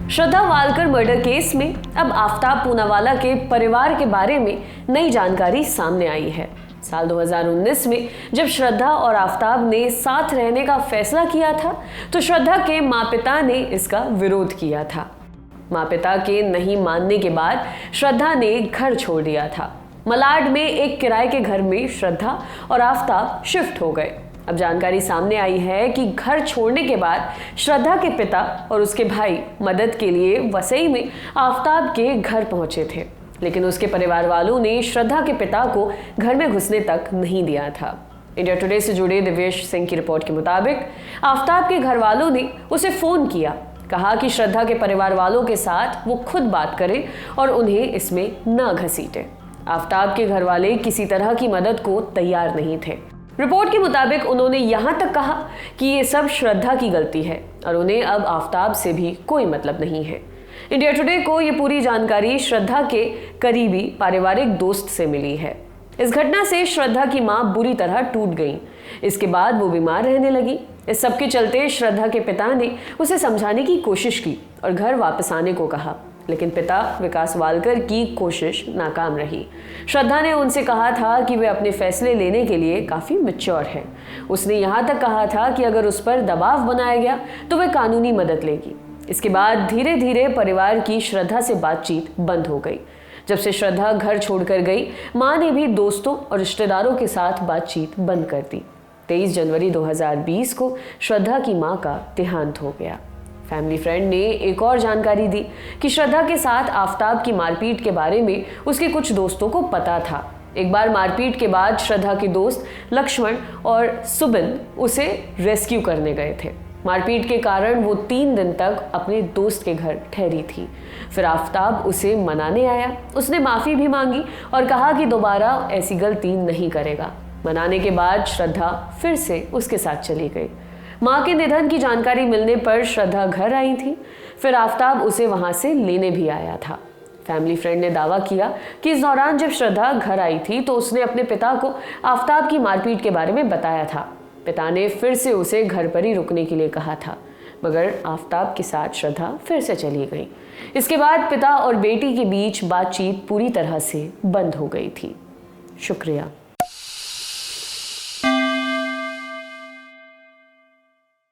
श्रद्धा Walker murder case में अब आफताब पूनावाला के परिवार के बारे में नई जानकारी सामने आई है। साल 2019 में जब श्रद्धा और आफताब ने साथ रहने का फैसला किया था तो श्रद्धा के माँ पिता ने इसका विरोध किया था। माँ पिता के नहीं मानने के बाद श्रद्धा ने घर छोड़ दिया था। मलाड में एक किराए के घर में श्रद्धा और आफताब शिफ्ट हो गए। अब जानकारी सामने आई है कि घर छोड़ने के बाद श्रद्धा के पिता और उसके भाई मदद के लिए वसई में आफताब के घर पहुंचे थे, लेकिन उसके परिवार वालों ने श्रद्धा के पिता को घर में घुसने तक नहीं दिया था। इंडिया टुडे से जुड़े दिव्येश सिंह की रिपोर्ट के मुताबिक आफताब के घर वालों ने उसे फोन किया, कहा कि श्रद्धा के परिवार वालों के साथ वो खुद बात करे और उन्हें इसमें न घसीटे। आफताब के घर वाले किसी तरह की मदद को तैयार नहीं थे। रिपोर्ट के मुताबिक उन्होंने यहां तक कहा कि ये सब श्रद्धा की गलती है और उन्हें अब आफताब से भी कोई मतलब नहीं है। इंडिया टुडे को ये पूरी जानकारी श्रद्धा के करीबी पारिवारिक दोस्त से मिली है। इस घटना से श्रद्धा की मां बुरी तरह टूट गई। इसके बाद वो बीमार रहने लगी। इस सब के चलते श्रद्धा के पिता ने उसे समझाने की कोशिश की और घर वापस आने को कहा, लेकिन पिता विकास वालकर की कोशिश नाकाम रही। श्रद्धा ने उनसे कहा था कि वे अपने फैसले लेने के लिए काफ़ी मैच्योर है। उसने यहाँ तक कहा था कि अगर उस पर दबाव बनाया गया तो वे कानूनी मदद लेगी। इसके बाद धीरे धीरे परिवार की श्रद्धा से बातचीत बंद हो गई। जब से श्रद्धा घर छोड़कर गई, माँ ने भी दोस्तों और रिश्तेदारों के साथ बातचीत बंद कर दी। 23 जनवरी 2020 को श्रद्धा की माँ का देहांत हो गया। फैमिली फ्रेंड ने एक और जानकारी दी कि श्रद्धा के साथ आफताब की मारपीट के बारे में उसके कुछ दोस्तों को पता था। एक बार मारपीट के बाद श्रद्धा के दोस्त लक्ष्मण और सुबिन उसे रेस्क्यू करने गए थे। मारपीट के कारण वो 3 दिन तक अपने दोस्त के घर ठहरी थी। फिर आफताब उसे मनाने आया। उसने माफ़ी भी मांगी और कहा कि दोबारा ऐसी गलती नहीं करेगा। मनाने के बाद श्रद्धा फिर से उसके साथ चली गई। माँ के निधन की जानकारी मिलने पर श्रद्धा घर आई थी। फिर आफताब उसे वहाँ से लेने भी आया था। फैमिली फ्रेंड ने दावा किया कि इस दौरान जब श्रद्धा घर आई थी तो उसने अपने पिता को आफताब की मारपीट के बारे में बताया था। पिता ने फिर से उसे घर पर ही रुकने के लिए कहा था, मगर आफताब के साथ श्रद्धा फिर से चली गई। इसके बाद पिता और बेटी के बीच बातचीत पूरी तरह से बंद हो गई थी। शुक्रिया।